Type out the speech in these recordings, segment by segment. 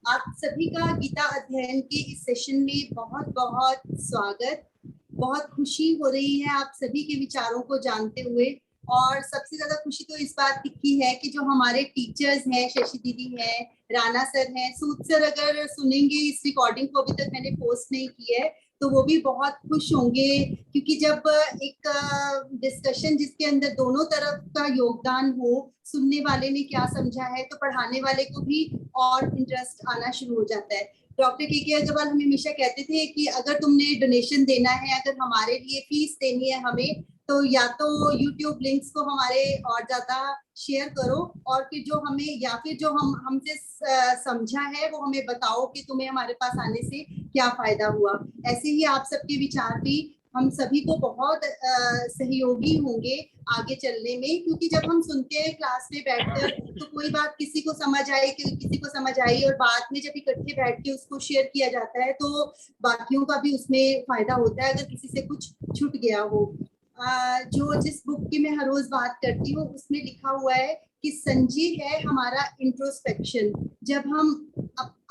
आप सभी का गीता अध्ययन के इस सेशन में बहुत बहुत स्वागत। बहुत खुशी हो रही है आप सभी के विचारों को जानते हुए, और सबसे ज्यादा खुशी तो इस बात की है कि जो हमारे टीचर्स हैं, शशि दीदी हैं, राणा सर हैं, सूद सर अगर सुनेंगे इस रिकॉर्डिंग को, अभी तक मैंने पोस्ट नहीं की है, तो वो भी बहुत खुश होंगे, क्योंकि जब एक डिस्कशन जिसके अंदर दोनों तरफ का योगदान हो, सुनने वाले ने क्या समझा है तो पढ़ाने वाले को भी और इंटरेस्ट आना शुरू हो जाता है। डॉक्टर के अग्रवाल हमें हमेशा कहते थे कि अगर तुमने डोनेशन देना है, अगर हमारे लिए फीस देनी है हमें, तो या तो यूट्यूब लिंक्स को हमारे और ज्यादा शेयर करो, और फिर जो हमें या फिर जो हमसे समझा है वो हमें बताओ कि तुम्हें हमारे पास आने से क्या फायदा हुआ। ऐसे ही आप सबके विचार भी हम सभी को बहुत सहयोगी होंगे आगे चलने में, क्योंकि जब हम सुनते हैं क्लास में बैठकर तो कोई बात किसी को समझ आई कि किसी को समझ आई, और बाद में जब इकट्ठे बैठ के उसको शेयर किया जाता है तो बाकियों का भी उसमें फायदा होता है, अगर किसी से कुछ छूट गया हो। जो जिस बुक की मैं हर रोज बात करती हूँ उसमें लिखा हुआ है कि संजय है हमारा इंट्रोस्पेक्शन। जब हम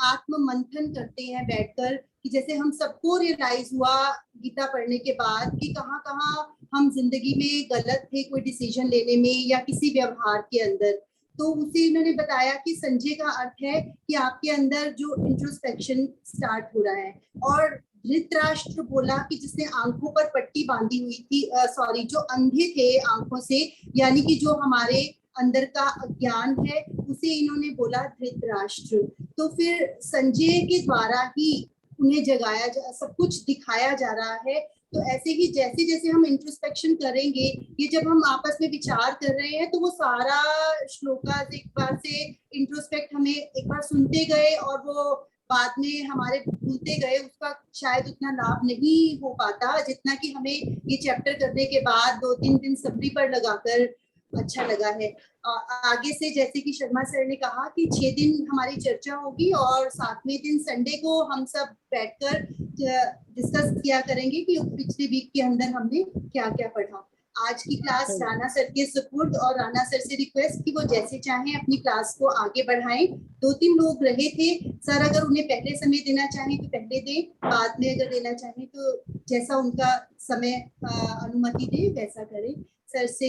आत्म मंथन करते हैं बैठकर, कि जैसे हम सबको रियलाइज हुआ गीता पढ़ने के बाद कि कहाँ कहाँ हम जिंदगी में गलत थे कोई डिसीजन लेने में या किसी व्यवहार के अंदर, तो उसे इन्होंने बताया कि संजय का अर्थ है कि आपके अंदर जो इंट्रोस्पेक्शन स्टार्ट हो रहा है। और धृतराष्ट्र बोला कि जिसने आंखों पर पट्टी बांधी हुई थी, सॉरी, जो अंधे थे आंखों से, यानी कि जो हमारे अंदर का अज्ञान है, उसे इन्होंने बोला धृतराष्ट्र। तो फिर संजय के द्वारा ही उन्हें जगाया सब कुछ दिखाया जा रहा है। तो ऐसे ही जैसे जैसे हम इंट्रोस्पेक्शन करेंगे, ये जब हम आपस में विचार कर रहे हैं तो वो सारा श्लोका एक बार से इंट्रोस्पेक्ट हमें एक बार सुनते गए और वो बाद में हमारे भूलते गए, उसका शायद उतना लाभ नहीं हो पाता जितना कि हमें ये चैप्टर करने के बाद 2-3 दिन सब्री पर लगाकर अच्छा लगा है। आगे से जैसे कि शर्मा सर ने कहा कि 6 दिन हमारी चर्चा होगी, और 7वें दिन संडे को हम सब बैठकर डिस्कस किया करेंगे कि पिछले वीक के अंदर हमने क्या क्या पढ़ा। आज की क्लास राणा सर के सुपुर्द, और राणा सर से रिक्वेस्ट कि वो जैसे चाहें अपनी क्लास को आगे बढ़ाएं। 2-3 लोग रहे थे सर, अगर उन्हें पहले समय देना चाहें तो पहले दें, बाद में अगर देना चाहें तो जैसा उनका समय अनुमति दे वैसा करें। सर से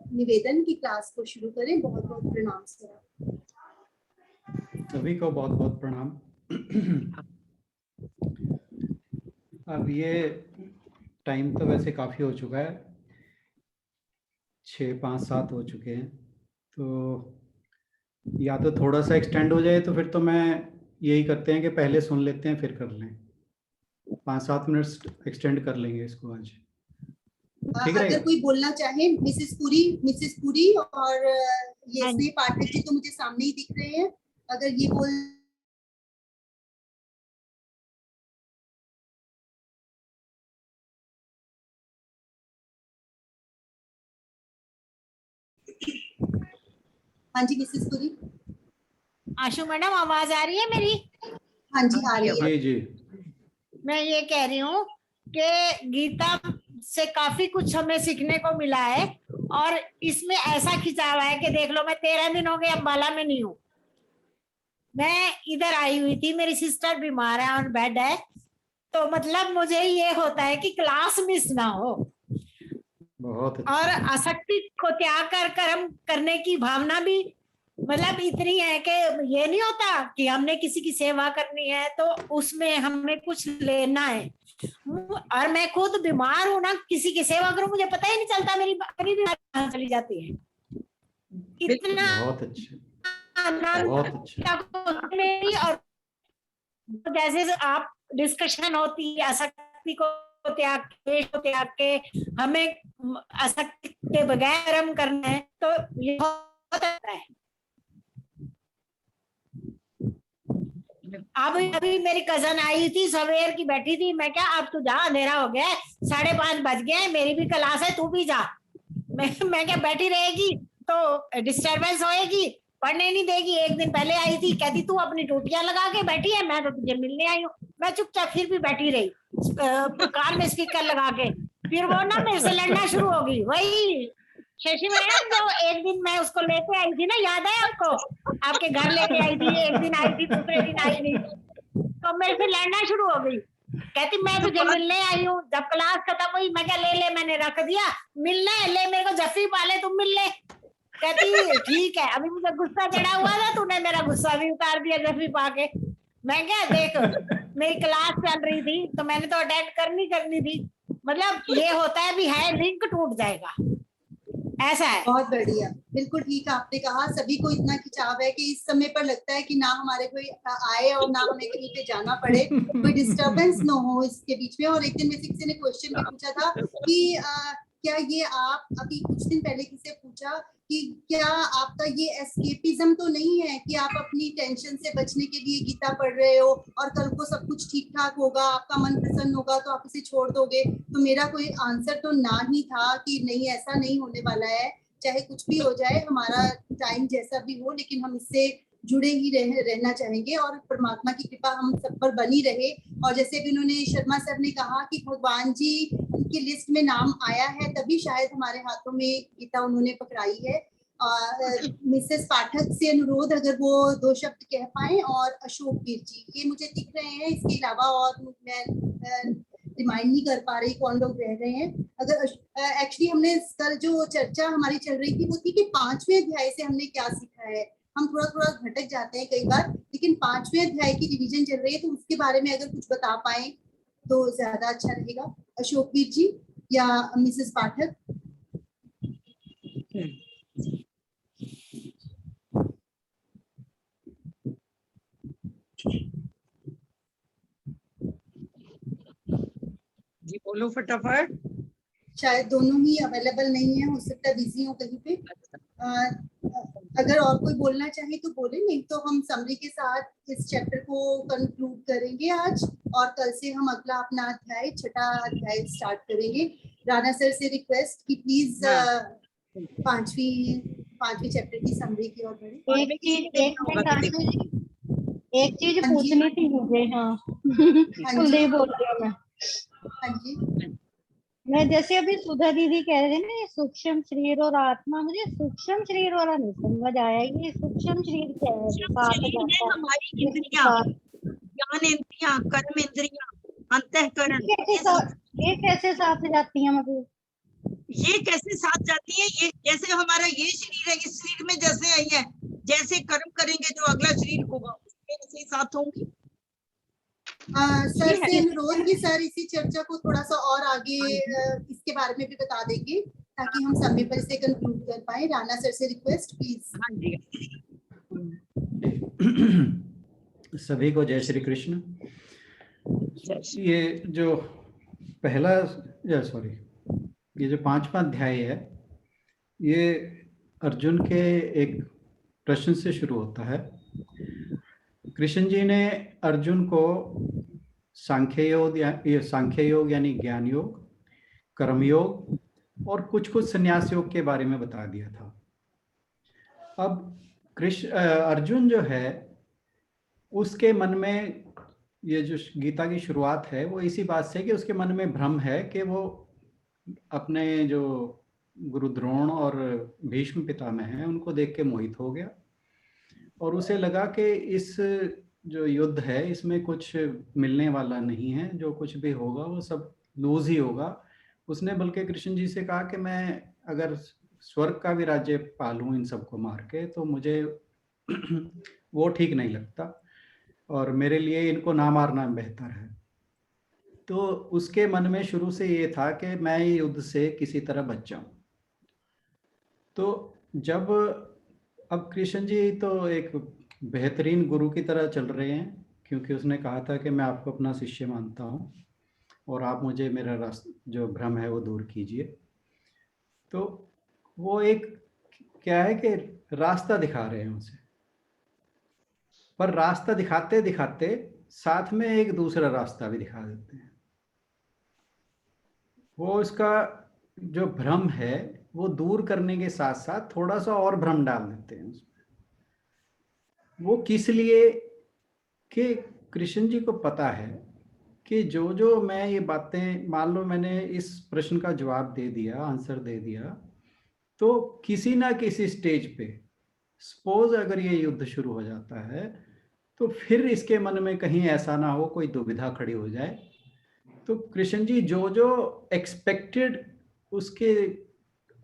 निवेदन की क्लास को शुरू करें। बहुत बहुत प्रणाम सर। सभी को बहुत बहुत प्रणाम। अब ये टाइम तो वैसे काफ़ी हो चुका है, 6, 5, 7 हो चुके हैं, तो या तो थोड़ा सा एक्सटेंड हो जाए, तो फिर तो मैं यही करते हैं कि पहले सुन लेते हैं फिर कर लें। 5-7 मिनट एक्सटेंड कर लेंगे इसको आज। अगर कोई बोलना चाहे, मिसेस पुरी और ये स्नेह पाठक जी तो मुझे सामने ही दिख रहे हैं, अगर ये बोल। हाँ जी मिसेस पुरी। आशु मैडम आवाज आ रही है मेरी? हाँ जी आ रही है। जी। मैं ये कह रही हूँ कि गीता से काफी कुछ हमें सीखने को मिला है, और इसमें ऐसा खिंचाव है कि देख लो, मैं 13 दिन हो गए अम्बाला में नहीं हूँ। मैं इधर आई हुई थी, मेरी सिस्टर बीमार है और बेड है, तो मतलब मुझे ये होता है कि क्लास मिस ना हो। बहुत अच्छा। और आसक्ति को त्याग कर कर्म करने की भावना भी मतलब इतनी है कि ये नहीं होता कि हमने किसी की सेवा करनी है तो उसमें हमें कुछ लेना है। और मैं खुद बीमार हूं ना, किसी की सेवा करूं मुझे पता ही नहीं चलता मेरी बीमारी कहां चली जाती है। इतना बहुत अच्छा, बहुत अच्छा मेरी। और जैसे आप डिस्कशन होती है आसक्ति को त्याग के हमें आसक्ति के बगैर कर्म करना है, तो ये बहुत अच्छा है। अभी मेरी कजन आई थी, सवेर की बैठी थी, मैं क्या अब तू जा, अंधेरा हो गया, 5:30 बज गए, मेरी भी क्लास है, तू भी जा। मैं क्या बैठी रहेगी तो डिस्टरबेंस होएगी, पढ़ने नहीं देगी। एक दिन पहले आई थी, कहती तू अपनी टोटियां लगा के बैठी है, मैं तो तुझे मिलने आई हूँ। मैं चुपचाप फिर भी बैठी रही कार में स्पीकर लगा के। फिर वो ना मेरे से लड़ना शुरू होगी, वही शशि मैडम, जो एक दिन मैं उसको लेके आई थी ना, याद है आपको? आपके घर लेके आई थी, एक दिन आई थी, दूसरे दिन आई नहीं, तो मेरे से लड़ना शुरू हो गई। कहती मैं तुझे मिलने आई हूँ। जब क्लास खत्म हुई, मैं क्या ले, मैंने रख दिया। मिलने ले, मेरे को जफ्फी पाले, तुम मिल ले। कहती ठीक है। अभी मुझे गुस्सा चढ़ा हुआ था, तूने मेरा गुस्सा भी उतार दिया जफ्फी पा के। मैं क्या, देख मेरी क्लास चल रही थी तो मैंने तो अटेंड करनी थी। मतलब ये होता है भी है, लिंक टूट जाएगा, ऐसा है। बहुत बढ़िया, बिल्कुल ठीक आपने कहा। सभी को इतना खिंचाव है कि इस समय पर लगता है कि ना हमारे कोई आए और ना हमें कहीं पे जाना पड़े, कोई डिस्टरबेंस ना हो इसके बीच में। और एक दिन में किसी ने क्वेश्चन भी पूछा था कि क्या ये आप अभी कुछ दिन पहले किसी पूछा कि क्या आपका ये एस्केपिज्म तो नहीं है कि आप अपनी टेंशन से बचने के लिए गीता पढ़ रहे हो और कल को सब कुछ ठीक ठाक होगा, आपका मन प्रसन्न होगा तो आप इसे छोड़ दोगे? तो मेरा कोई आंसर तो ना ही था कि नहीं, ऐसा नहीं होने वाला है। चाहे कुछ भी हो जाए, हमारा टाइम जैसा भी हो, लेकिन हम इससे जुड़े ही रहना चाहेंगे और परमात्मा की कृपा हम सब पर बनी रहे। और जैसे भी उन्होंने शर्मा सर ने कहा कि भगवान जी की लिस्ट में नाम आया है, तभी शायद हमारे हाथों में गीता उन्होंने पकड़ाई है। मिसेस पाठक से अनुरोध, अगर वो 2 शब्द कह पाए। और अशोक वीर जी, ये मुझे दिख रहे हैं, इसके अलावा और मैं रिमाइंड नहीं कर पा रही कौन लोग रह रहे हैं। अगर एक्चुअली हमने कल जो चर्चा हमारी चल रही थी वो थी कि 5वें अध्याय से हमने क्या सीखा है। हम थोड़ा थोड़ा भटक जाते हैं कई बार, लेकिन 5वें अध्याय की रिवीजन चल रही है, तो उसके बारे में अगर कुछ बता पाए तो ज्यादा अच्छा रहेगा। अशोक वीर जी या मिसेस पाठक। जी बोलो फटाफट। शायद दोनों ही अवेलेबल नहीं है, हो सकता है बिजी हो कहीं पे। अगर और कोई बोलना चाहे तो बोले, नहीं तो हम समरी के साथ इस चैप्टर को कंक्लूड करेंगे आज, और कल से हम अगला अपना अध्याय, 6वां अध्याय स्टार्ट करेंगे। राणा सर से रिक्वेस्ट कि प्लीज 5वीं चैप्टर की समरी की ओर बढ़े। एक चीज पूछनी थी मुझे। हाँ कुलदीप बोल रही हूँ मैं। हाँ जी, मैं जैसे अभी सुधा दीदी कह रहे थे ना, ये सूक्ष्म शरीर और आत्मा, मुझे सूक्ष्म शरीर वाला नहीं समझ आया। ये सूक्ष्म शरीर क्या है? हमारी इंद्रियां, ज्ञान इंद्रियां, कर्म इंद्रियां, अंतःकरण, ये कैसे साथ जाती है? मतलब ये कैसे साथ जाती है? ये जैसे हमारा ये शरीर है, इस शरीर में जैसे आई है, जैसे कर्म करेंगे जो अगला शरीर होगा उसमें ऐसे ही साथ होंगी। सर से अनुरोध कि सर इसी चर्चा को थोड़ा सा और आगे इसके बारे में भी बता देंगे ताकि हम समय पर इसे कंक्लूड कर पाए। राणा सर से रिक्वेस्ट प्लीज। हाँ जी। सभी को जय श्री कृष्ण। ये जो पहला, ये जो 5वां अध्याय है, ये अर्जुन के एक प्रश्न से शुरू होता है। कृष्ण जी ने अर्जुन को सांख्य योग यानी ज्ञान योग, कर्म योग और कुछ संन्यास योग के बारे में बता दिया था। अब अर्जुन जो है, उसके मन में ये जो गीता की शुरुआत है वो इसी बात से कि उसके मन में भ्रम है कि वो अपने जो गुरु द्रोण और भीष्म पितामह हैं उनको देख के मोहित हो गया और उसे लगा कि इस जो युद्ध है इसमें कुछ मिलने वाला नहीं है, जो कुछ भी होगा वो सब लूज ही होगा। उसने बल्कि कृष्ण जी से कहा कि मैं अगर स्वर्ग का भी राज्य पालूं इन सबको मार के तो मुझे वो ठीक नहीं लगता और मेरे लिए इनको ना मारना बेहतर है। तो उसके मन में शुरू से ये था कि मैं युद्ध से किसी तरह बच जाऊं। तो जब अब कृष्ण जी तो एक बेहतरीन गुरु की तरह चल रहे हैं, क्योंकि उसने कहा था कि मैं आपको अपना शिष्य मानता हूं और आप मुझे मेरा रास्ता जो भ्रम है वो दूर कीजिए। तो वो एक क्या है कि रास्ता दिखा रहे हैं उसे, पर रास्ता दिखाते दिखाते साथ में एक दूसरा रास्ता भी दिखा देते हैं। वो इसका जो भ्रम है वो दूर करने के साथ साथ थोड़ा सा और भ्रम डाल देते हैं उसमें। वो किस लिए कि कृष्ण जी को पता है कि जो मैं ये बातें, मान लो मैंने इस प्रश्न का जवाब दे दिया, आंसर दे दिया, तो किसी ना किसी स्टेज पे सपोज अगर ये युद्ध शुरू हो जाता है तो फिर इसके मन में कहीं ऐसा ना हो कोई दुविधा खड़ी हो जाए। तो कृष्ण जी जो जो एक्सपेक्टेड उसके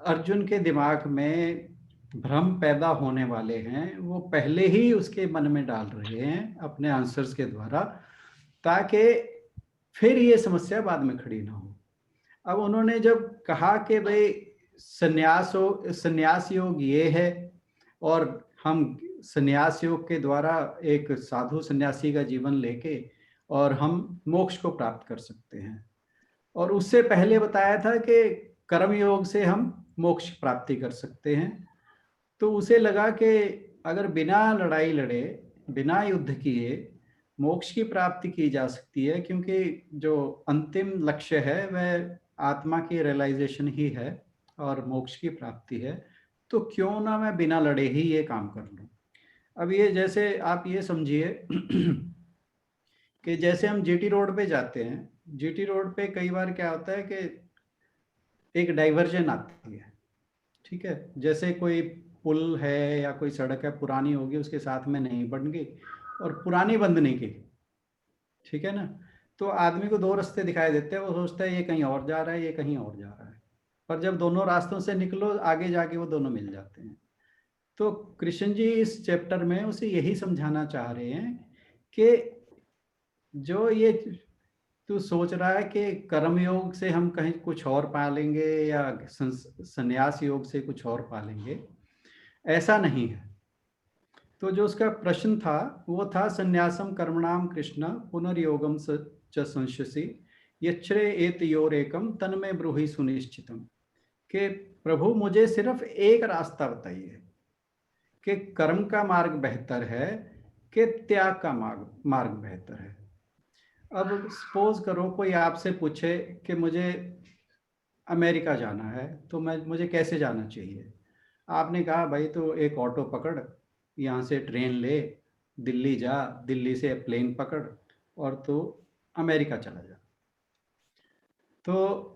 अर्जुन के दिमाग में भ्रम पैदा होने वाले हैं वो पहले ही उसके मन में डाल रहे हैं अपने आंसर्स के द्वारा, ताकि फिर ये समस्या बाद में खड़ी ना हो। अब उन्होंने जब कहा कि भाई संन्यास योग ये है और हम संन्यास योग के द्वारा एक साधु सन्यासी का जीवन लेके और हम मोक्ष को प्राप्त कर सकते हैं, और उससे पहले बताया था कि कर्म योग से हम मोक्ष प्राप्ति कर सकते हैं। तो उसे लगा कि अगर बिना लड़ाई लड़े बिना युद्ध किए मोक्ष की प्राप्ति की जा सकती है, क्योंकि जो अंतिम लक्ष्य है वह आत्मा की रियलाइजेशन ही है और मोक्ष की प्राप्ति है, तो क्यों ना मैं बिना लड़े ही ये काम कर लूं। अब ये जैसे आप ये समझिए कि जैसे हम जीटी रोड पे जाते हैं, जीटी रोड पे कई बार क्या होता है कि एक डाइवर्जन आती है, ठीक है, जैसे कोई पुल है या कोई सड़क है पुरानी होगी उसके साथ में नहीं बन गई और पुरानी बंद नहीं की, ठीक है ना, तो आदमी को दो रास्ते दिखाई देते हैं, वो सोचता है ये कहीं और जा रहा है ये कहीं और जा रहा है, पर जब दोनों रास्तों से निकलो आगे जाके वो दोनों मिल जाते हैं। तो कृष्ण जी इस चैप्टर में उसे यही समझाना चाह रहे हैं कि जो ये तू सोच रहा है कि कर्म योग से हम कहीं कुछ और पा लेंगे या संन्यास योग से कुछ और पा लेंगे, ऐसा नहीं है। तो जो उसका प्रश्न था वो था संन्यासम कर्मणाम कृष्ण पुनर्योगम च संशसि यच्छ्रे एतयोरेकम तन्मे ब्रूहि सुनिश्चितम, कि प्रभु मुझे सिर्फ एक रास्ता बताइए कि कर्म का मार्ग बेहतर है कि त्याग का मार्ग बेहतर है। अब सपोज करो कोई आपसे पूछे कि मुझे अमेरिका जाना है तो मुझे कैसे जाना चाहिए, आपने कहा भाई तो एक ऑटो पकड़, यहाँ से ट्रेन ले, दिल्ली जा, दिल्ली से प्लेन पकड़ और तो अमेरिका चला जा। तो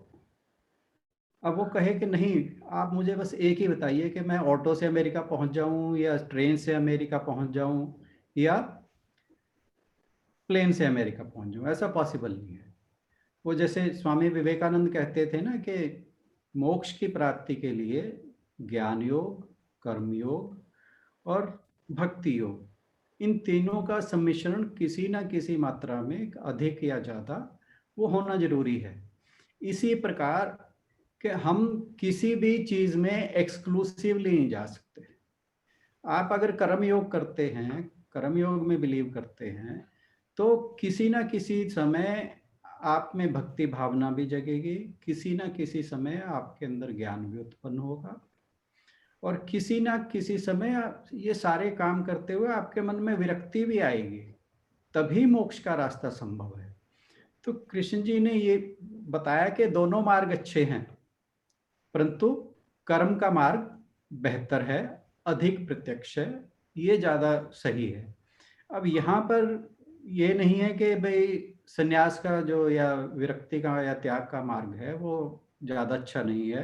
अब वो कहे कि नहीं आप मुझे बस एक ही बताइए कि मैं ऑटो से अमेरिका पहुंच जाऊं या ट्रेन से अमेरिका पहुंच जाऊं या प्लेन से अमेरिका पहुंच जाऊं, ऐसा पॉसिबल नहीं है। वो जैसे स्वामी विवेकानंद कहते थे ना कि मोक्ष की प्राप्ति के लिए ज्ञान योग, कर्म योग और भक्ति योग, इन तीनों का सम्मिश्रण किसी ना किसी मात्रा में अधिक या ज़्यादा वो होना जरूरी है। इसी प्रकार कि हम किसी भी चीज़ में एक्सक्लूसिवली नहीं जा सकते। आप अगर कर्म योग करते हैं, कर्म योग में बिलीव करते हैं, तो किसी ना किसी समय आप में भक्ति भावना भी जगेगी, किसी ना किसी समय आपके अंदर ज्ञान भी उत्पन्न होगा और किसी ना किसी समय ये सारे काम करते हुए आपके मन में विरक्ति भी आएगी, तभी मोक्ष का रास्ता संभव है। तो कृष्ण जी ने ये बताया कि दोनों मार्ग अच्छे हैं, परंतु कर्म का मार्ग बेहतर है, अधिक प्रत्यक्ष है, ये ज़्यादा सही है। अब यहाँ पर ये नहीं है कि भाई संन्यास का जो या विरक्ति का या त्याग का मार्ग है वो ज़्यादा अच्छा नहीं है।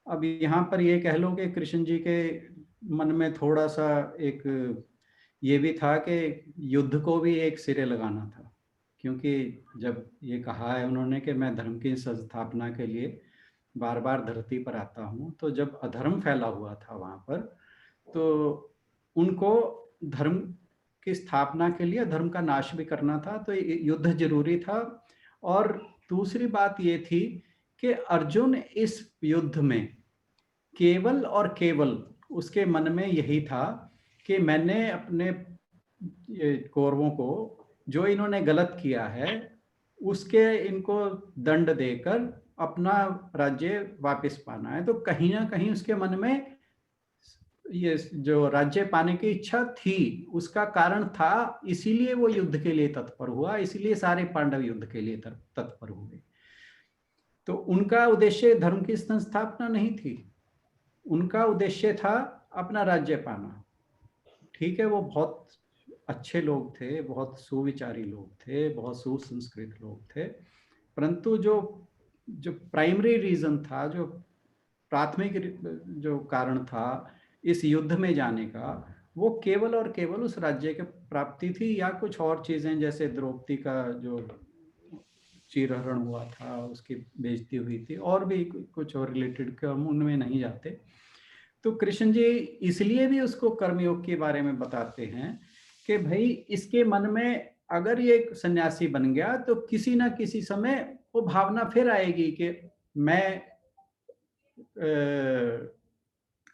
अब यहाँ पर ये कह लो कि कृष्ण जी के मन में थोड़ा सा एक ये भी था कि युद्ध को भी एक सिरे लगाना था, क्योंकि जब ये कहा है उन्होंने कि मैं धर्म की संस्थापना के लिए बार बार धरती पर आता हूँ, तो जब अधर्म फैला हुआ था वहाँ पर तो उनको धर्म की स्थापना के लिए धर्म का नाश भी करना था, तो युद्ध जरूरी था। और दूसरी बात ये थी कि अर्जुन इस युद्ध में केवल और केवल उसके मन में यही था कि मैंने अपने कौरवों को जो इन्होंने गलत किया है उसके इनको दंड देकर अपना राज्य वापस पाना है। तो कहीं ना कहीं उसके मन में ये जो राज्य पाने की इच्छा थी उसका कारण था, इसीलिए वो युद्ध के लिए तत्पर हुआ, इसीलिए सारे पांडव युद्ध के लिए तत्पर हुए। तो उनका उद्देश्य धर्म की संस्थापना नहीं थी, उनका उद्देश्य था अपना राज्य पाना। ठीक है, वो बहुत अच्छे लोग थे, बहुत सुविचारी लोग थे, बहुत सुसंस्कृत लोग थे, परंतु जो प्राइमरी रीजन था, जो प्राथमिक जो कारण था इस युद्ध में जाने का, वो केवल और केवल उस राज्य की प्राप्ति थी, या कुछ और चीजें जैसे द्रौपदी का जो चीरहरण हुआ था उसकी बेइज्जती हुई थी, और भी कुछ और रिलेटेड के हम उनमें नहीं जाते। तो कृष्ण जी इसलिए भी उसको कर्मयोग के बारे में बताते हैं कि भाई इसके मन में अगर ये सन्यासी बन गया तो किसी ना किसी समय वो भावना फिर आएगी कि मैं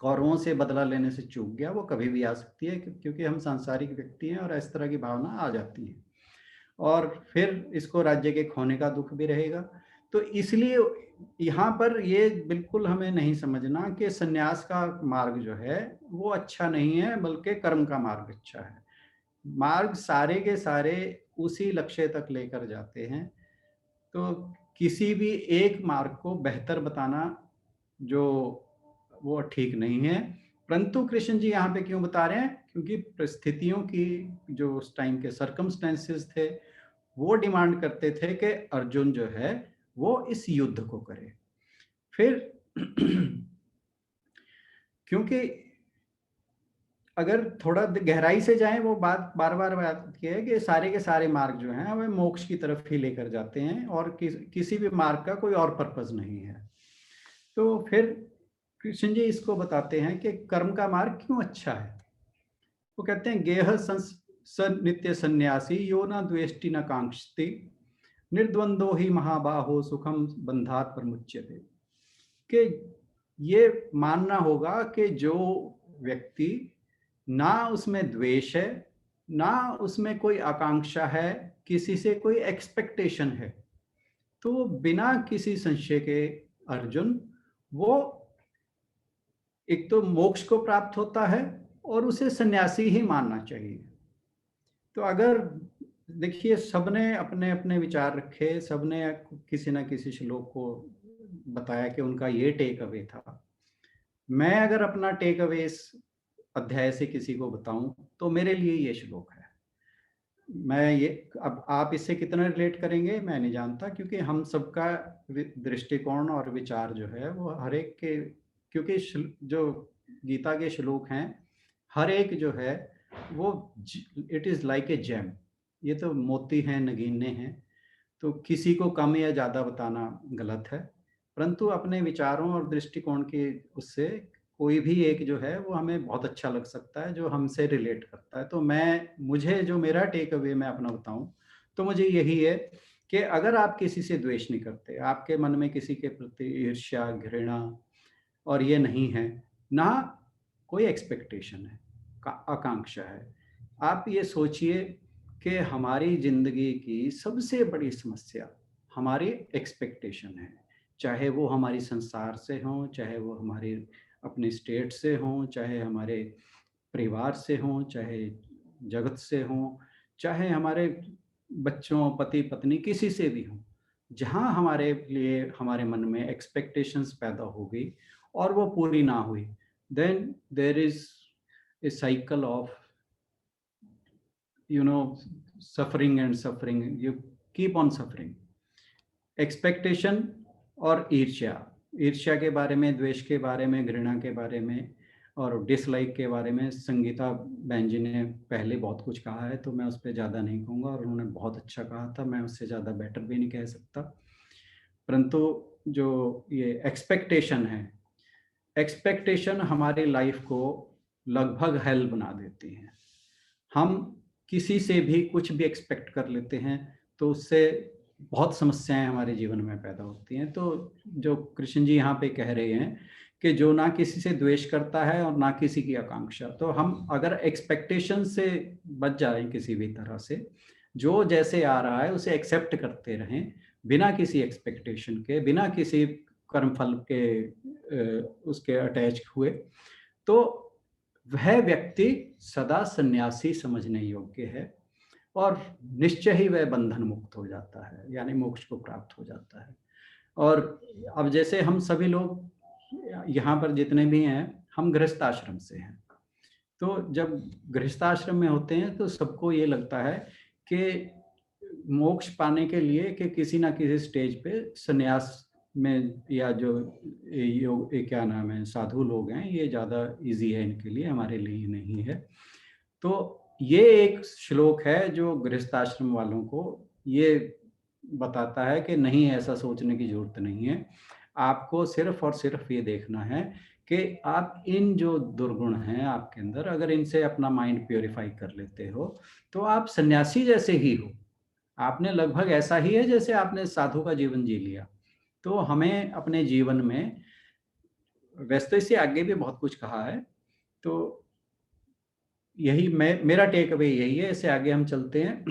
कौरवों से बदला लेने से चूक गया। वो कभी भी आ सकती है क्योंकि हम सांसारिक व्यक्ति हैं और इस तरह की भावना आ जाती है, और फिर इसको राज्य के खोने का दुख भी रहेगा। तो इसलिए यहाँ पर ये बिल्कुल हमें नहीं समझना कि सन्यास का मार्ग जो है वो अच्छा नहीं है, बल्कि कर्म का मार्ग अच्छा है। मार्ग सारे के सारे उसी लक्ष्य तक लेकर जाते हैं। तो किसी भी एक मार्ग को बेहतर बताना जो वो ठीक नहीं है। परंतु कृष्ण जी यहाँ पे क्यों बता रहे हैं? क्योंकि परिस्थितियों की जो उस टाइम के सर्कमस्टेंसेस थे वो डिमांड करते थे कि अर्जुन जो है वो इस युद्ध को करे। फिर क्योंकि अगर थोड़ा गहराई से जाएं, वो बात बार बार बात की है कि सारे के सारे मार्ग जो हैं वे मोक्ष की तरफ ही लेकर जाते हैं, और किसी भी मार्ग का कोई और पर्पस नहीं है। तो फिर कृष्ण जी इसको बताते हैं कि कर्म का मार्ग क्यों अच्छा है। वो कहते हैं गेह स नित्य सन्यासी यो न द्वेष्टि न कांक्षति निर्द्वंदो ही महाबाहो सुखम बंधात प्रमुच्यते। कि ये मानना होगा कि जो व्यक्ति ना उसमें द्वेष है, ना उसमें कोई आकांक्षा है, किसी से कोई एक्सपेक्टेशन है, तो बिना किसी संशय के अर्जुन वो एक तो मोक्ष को प्राप्त होता है और उसे सन्यासी ही मानना चाहिए। तो अगर देखिए सबने अपने अपने विचार रखे, सबने किसी ना किसी श्लोक को बताया कि उनका ये टेक अवे था। मैं अगर अपना टेक अवे इस अध्याय से किसी को बताऊं तो मेरे लिए ये श्लोक है। मैं ये, अब आप इससे कितना रिलेट करेंगे मैं नहीं जानता, क्योंकि हम सबका दृष्टिकोण और विचार जो है वो हर एक के, क्योंकि जो गीता के श्लोक हैं हर एक जो है वो it is like a gem, ये तो मोती हैं, नगीने हैं, तो किसी को कम या ज़्यादा बताना गलत है। परंतु अपने विचारों और दृष्टिकोण के उससे कोई भी एक जो है वो हमें बहुत अच्छा लग सकता है, जो हमसे रिलेट करता है। तो मुझे जो मेरा टेक अवे मैं अपना बताऊं तो मुझे यही है कि अगर आप किसी से द्वेष नहीं करते, आपके मन में किसी के प्रति ईर्ष्या, घृणा और ये नहीं है, ना कोई एक्सपेक्टेशन है, आकांक्षा है, आप ये सोचिए कि हमारी जिंदगी की सबसे बड़ी समस्या हमारी एक्सपेक्टेशन है। चाहे वो हमारी संसार से हो, चाहे वो हमारी अपने स्टेट से हों, चाहे हमारे परिवार से हों, चाहे जगत से हों, चाहे हमारे बच्चों, पति पत्नी, किसी से भी हों, जहाँ हमारे लिए हमारे मन में एक्सपेक्टेशंस पैदा हो गई और वो पूरी ना हुई, then there is a cycle of suffering and suffering, you keep on suffering. Expectation और ईर्ष्या के बारे में, द्वेष के बारे में, घृणा के बारे में और डिसलाइक के बारे में संगीता बहन जी ने पहले बहुत कुछ कहा है, तो मैं उस पर ज़्यादा नहीं कहूँगा, और उन्होंने बहुत अच्छा कहा था, मैं उससे ज़्यादा बेटर भी नहीं कह सकता। परंतु जो ये एक्सपेक्टेशन है, एक्सपेक्टेशन हमारी लाइफ को लगभग हेल बना देती है। हम किसी से भी कुछ भी एक्सपेक्ट कर लेते हैं तो उससे बहुत समस्याएं हमारे जीवन में पैदा होती हैं। तो जो कृष्ण जी यहाँ पे कह रहे हैं कि जो ना किसी से द्वेष करता है और ना किसी की आकांक्षा, तो हम अगर एक्सपेक्टेशन से बच जाएं किसी भी तरह से, जो जैसे आ रहा है उसे एक्सेप्ट करते रहें बिना किसी एक्सपेक्टेशन के, बिना किसी कर्मफल के उसके अटैच हुए, तो वह व्यक्ति सदा सन्यासी समझने योग्य है और निश्चय ही वह बंधन मुक्त हो जाता है, यानी मोक्ष को प्राप्त हो जाता है। और अब जैसे हम सभी लोग यहाँ पर जितने भी हैं, हम गृहस्थाश्रम से हैं, तो जब गृहस्थाश्रम में होते हैं तो सबको ये लगता है कि मोक्ष पाने के लिए कि किसी ना किसी स्टेज पे सन्यास में या जो योग क्या नाम है साधु लोग हैं, ये ज़्यादा इजी है इनके लिए, हमारे लिए नहीं है। तो ये एक श्लोक है जो गृहस्थाश्रम वालों को ये बताता है कि नहीं, ऐसा सोचने की जरूरत नहीं है। आपको सिर्फ और सिर्फ ये देखना है कि आप इन जो दुर्गुण हैं आपके अंदर, अगर इनसे अपना माइंड प्योरीफाई कर लेते हो तो आप सन्यासी जैसे ही हो। आपने लगभग ऐसा ही है जैसे आपने साधु का जीवन जी लिया। तो हमें अपने जीवन में, वैसे तो इससे आगे भी बहुत कुछ कहा है, तो यही मेरा टेक अवे यही है। इससे आगे हम चलते हैं।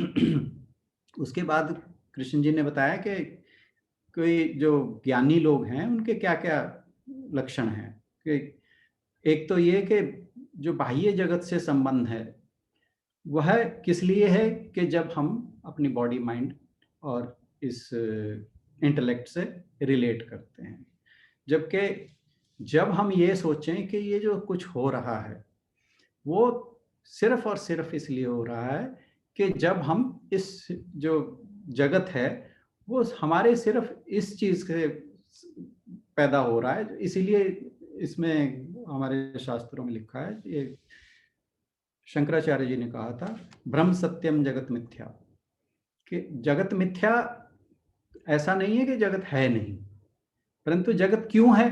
उसके बाद कृष्ण जी ने बताया कि कोई जो ज्ञानी लोग हैं उनके क्या क्या लक्षण हैं। कि एक तो ये कि जो बाह्य जगत से संबंध है वह किस लिए है कि जब हम अपनी बॉडी माइंड और इस इंटेलेक्ट से रिलेट करते हैं। जबकि जब हम ये सोचें कि ये जो कुछ हो रहा है वो सिर्फ और सिर्फ इसलिए हो रहा है कि जब हम इस जो जगत है वो हमारे सिर्फ इस चीज से पैदा हो रहा है, इसीलिए इसमें हमारे शास्त्रों में लिखा है, ये शंकराचार्य जी ने कहा था, ब्रह्म सत्यम जगत मिथ्या। कि जगत मिथ्या ऐसा नहीं है कि जगत है नहीं, परंतु जगत क्यों है?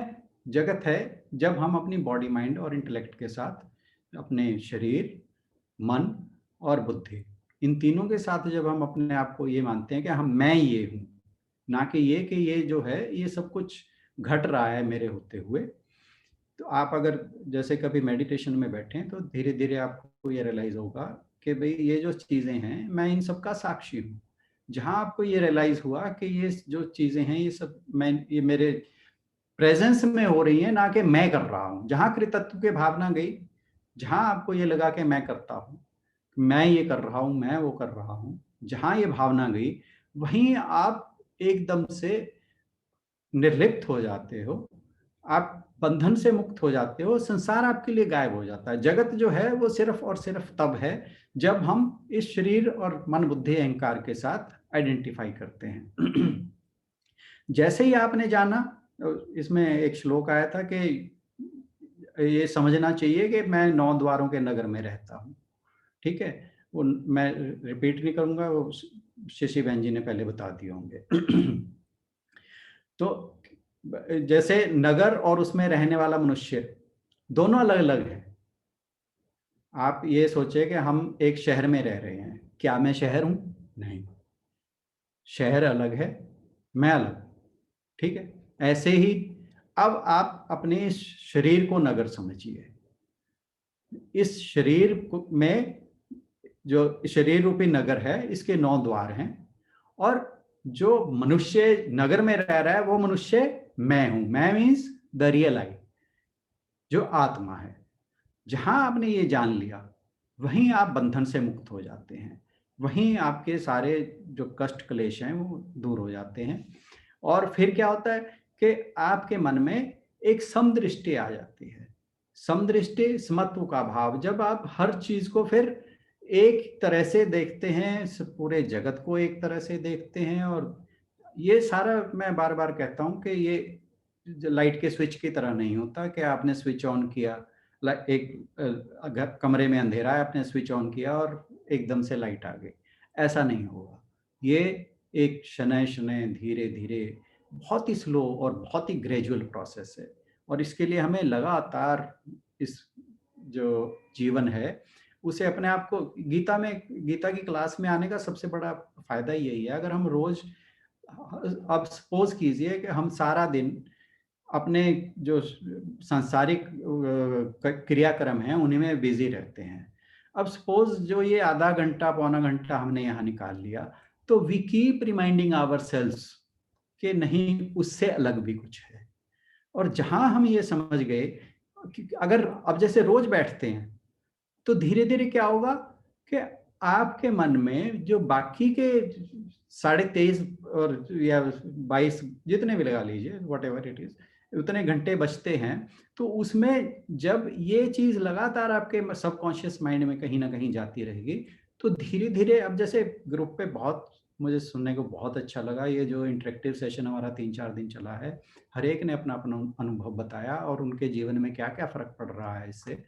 जगत है जब हम अपनी बॉडी माइंड और इंटेलेक्ट के साथ अपने शरीर, मन और बुद्धि, इन तीनों के साथ जब हम अपने आप को ये मानते हैं कि हम मैं ये हूं, ना कि ये जो है ये सब कुछ घट रहा है मेरे होते हुए। तो आप अगर जैसे कभी मेडिटेशन में बैठें तो धीरे धीरे आपको ये रियलाइज होगा कि भाई ये जो चीजें हैं मैं इन सब का साक्षी हूँ। जहां आपको ये रियलाइज हुआ कि ये जो चीजें हैं ये सब ये मेरे प्रेजेंस में हो रही है, ना कि मैं कर रहा हूँ। जहां कृतत्व की भावना गई, जहां आपको ये लगा कि मैं करता हूँ, मैं ये कर रहा हूँ, मैं वो कर रहा हूँ, जहां ये भावना गई वहीं आप एकदम से निर्लिप्त हो जाते हो, आप बंधन से मुक्त हो जाते हो, संसार आपके लिए गायब हो जाता है। जगत जो है वो सिर्फ और सिर्फ तब है जब हम इस शरीर और मन बुद्धि अहंकार के साथ आइडेंटिफाई करते हैं। जैसे ही आपने जाना, इसमें एक श्लोक आया था कि ये समझना चाहिए कि मैं 9 द्वारों के नगर में रहता हूँ। ठीक है, वो मैं रिपीट नहीं करूंगा, वो शशि बहन जी ने पहले बता दिए होंगे। तो जैसे नगर और उसमें रहने वाला मनुष्य दोनों अलग अलग है। आप ये सोचे कि हम एक शहर में रह रहे हैं, क्या मैं शहर हूं? नहीं, शहर अलग है, मैं अलग। ठीक है, ऐसे ही अब आप अपने शरीर को नगर समझिए। इस शरीर में जो शरीर रूपी नगर है इसके 9 द्वार हैं, और जो मनुष्य नगर में रह रहा है वो मनुष्य मैं हूं। मैं मीन्स द रियल आई, जो आत्मा है। जहां आपने ये जान लिया वहीं आप बंधन से मुक्त हो जाते हैं, वहीं आपके सारे जो कष्ट क्लेश हैं वो दूर हो जाते हैं। और फिर क्या होता है कि आपके मन में एक समदृष्टि आ जाती है। समदृष्टि, समत्व का भाव। जब आप हर चीज को फिर एक तरह से देखते हैं, पूरे जगत को एक तरह से देखते हैं, और ये सारा मैं बार बार कहता हूं कि ये लाइट के स्विच की तरह नहीं होता कि आपने स्विच ऑन किया, एक कमरे में अंधेरा है, आपने स्विच ऑन किया और एकदम से लाइट आ गई। ऐसा नहीं होगा। ये एक शनय शनय, धीरे धीरे, बहुत ही स्लो और बहुत ही ग्रेजुअल प्रोसेस है। और इसके लिए हमें लगातार इस जो जीवन है उसे अपने आप को, गीता की क्लास में आने का सबसे बड़ा फायदा यही है। अगर हम रोज, अब सपोज कीजिए कि हम सारा दिन अपने जो सांसारिक क्रियाक्रम हैं उन्हीं में बिजी रहते हैं। अब सपोज जो ये आधा घंटा पौना घंटा हमने यहाँ निकाल लिया, तो वी कीप रिमाइंडिंग आवरसेल्व्स कि नहीं, उससे अलग भी कुछ है। और जहां हम ये समझ गए कि अगर अब जैसे रोज बैठते हैं तो धीरे धीरे क्या होगा कि आपके मन में जो बाकी के 23.5 और या 22 जितने भी लगा लीजिए, वट एवर इट इज, उतने घंटे बचते हैं, तो उसमें जब ये चीज लगातार आपके सबकॉन्शियस माइंड में कहीं ना कहीं जाती रहेगी, तो धीरे धीरे, अब जैसे ग्रुप पे बहुत मुझे सुनने को बहुत अच्छा लगा। ये जो इंटरेक्टिव सेशन हमारा 3-4 दिन चला है, हर एक ने अपना अपना अनुभव बताया और उनके जीवन में क्या क्या फ़र्क पड़ रहा है इससे,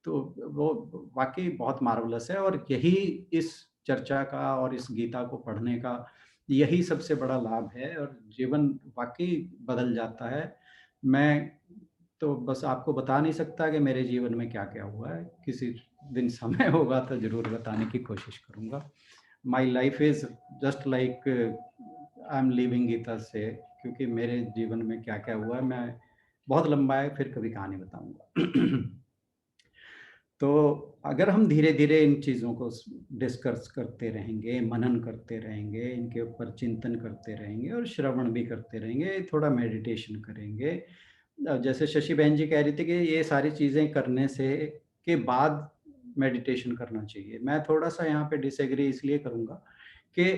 तो वो वाकई बहुत मार्वलस है। और यही इस चर्चा का और इस गीता को पढ़ने का यही सबसे बड़ा लाभ है, और जीवन वाकई बदल जाता है। मैं तो बस आपको बता नहीं सकता कि मेरे जीवन में क्या क्या हुआ है, किसी दिन समय होगा तो ज़रूर बताने की कोशिश करूँगा। My life is just like I am living Gita से, क्योंकि मेरे जीवन में क्या क्या हुआ है, मैं बहुत लंबा है, फिर कभी कहानी बताऊँगा। तो अगर हम धीरे-धीरे इन चीज़ों को डिस्कस करते रहेंगे, मनन करते रहेंगे, इनके ऊपर चिंतन करते रहेंगे और श्रवण भी करते रहेंगे, थोड़ा मेडिटेशन करेंगे। जैसे शशि बहन जी कह रही थी कि ये सारी चीज़ें करने से के बाद मेडिटेशन करना चाहिए। मैं थोड़ा-सा यहाँ पे डिसएग्री इसलिए करूँगा कि